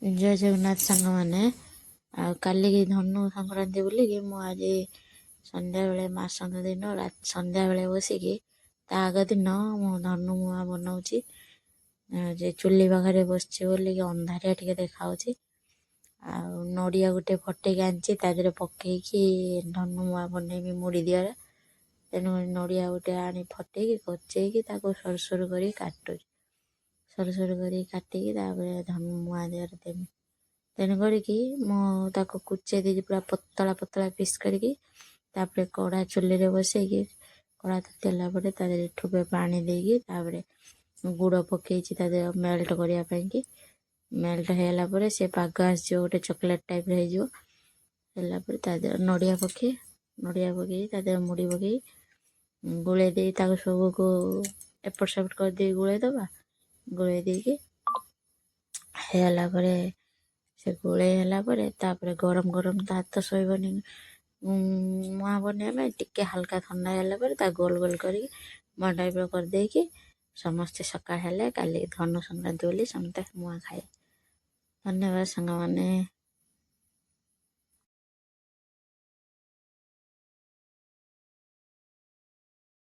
ଜୟ ଜଗନ୍ନାଥ ସାଙ୍ଗମାନେ। ଆଉ କାଲିକି ଧନୁ ସଂକ୍ରାନ୍ତି ବୋଲିକି ମୁଁ ଆଜି ସନ୍ଧ୍ୟାବେଳେ ମାସନ୍ଧ ଦିନ ସନ୍ଧ୍ୟାବେଳେ ବସିକି ତା ଆଗ ଦିନ ମୁଁ ଧନୁ ମୁଆଁ ବନଉଛି। ଯେ ଚୁଲି ପାଖରେ ବସିଛି ବୋଲିକି ଅନ୍ଧାରିଆ ଟିକେ ଦେଖାଉଛି। ଆଉ ନଡ଼ିଆ ଗୋଟେ ଫଟେଇକି ଆଣିଛି, ତା ଦେହରେ ପକେଇକି ଧନୁ ମୁଆଁ ବନେଇବି ମୁଡ଼ି ଦିଆରେ। ତେଣୁ ନଡ଼ିଆ ଗୋଟେ ଆଣି ଫଟେଇକି କଚେଇକି ତାକୁ ସରୁ ସରୁ କରି କାଟୁଛି। ସରୁ ସରୁ କରି କାଟିକି ତାପରେ ଧନୁ ମୁଆଁ ଦେହରେ ଦେବି। ତେଣୁ କରିକି ମୁଁ ତାକୁ କୁଚେଇ ଦେଇଛି ପୁରା ପତଳା ପତଳା ପିସ୍ କରିକି। ତାପରେ କଢ଼ା ଚୁଲିରେ ବସେଇକି କଢ଼ା ତାତିଲା ପରେ ତା ଦେହରେ ଠୋପେ ପାଣି ଦେଇକି ତାପରେ ଗୁଡ଼ ପକେଇଛି ତା ଦେହରେ ମେଲ୍ଟ କରିବା ପାଇଁକି। ମେଲ୍ଟ ହେଇଗଲା ପରେ ସେ ପାଗ ଆସିଯିବ, ଗୋଟେ ଚକୋଲେଟ୍ ଟାଇପ୍ର ହେଇଯିବ। ହେଲା ପରେ ତା ଦେହରେ ନଡ଼ିଆ ପକେଇ ତା ଦେହରେ ମୁଡ଼ି ପକେଇ ଗୋଳେଇ ଦେଇ ତାକୁ ସବୁକୁ ଏପଟ ସେପଟ କରିଦେଇ ଗୋଳେଇ ଦେବା। ଗୋଳେଇ ଦେଇକି ହେଇଗଲା ପରେ ସେ ଗୋଳେଇ ହେଲା ପରେ ତାପରେ ଗରମ ଗରମ ତ ହାତ ସହିବନି ମୁଆଁ ବନେଇବା ପାଇଁ। ଟିକେ ହାଲକା ଥଣ୍ଡା ହେଲା ପରେ ତା ଗୋଲ ଗୋଲ କରିକି ମୁଆଁ ଟାଇପ୍ର କରିଦେଇକି ସମସ୍ତେ ସକାଳ ହେଲେ କାଲି ଧନୁ ସଂକ୍ରାନ୍ତି ବୋଲି ସମସ୍ତେ ମୁଆଁ ଖାଏ। ଧନ୍ୟବାଦ ସାଙ୍ଗମାନେ।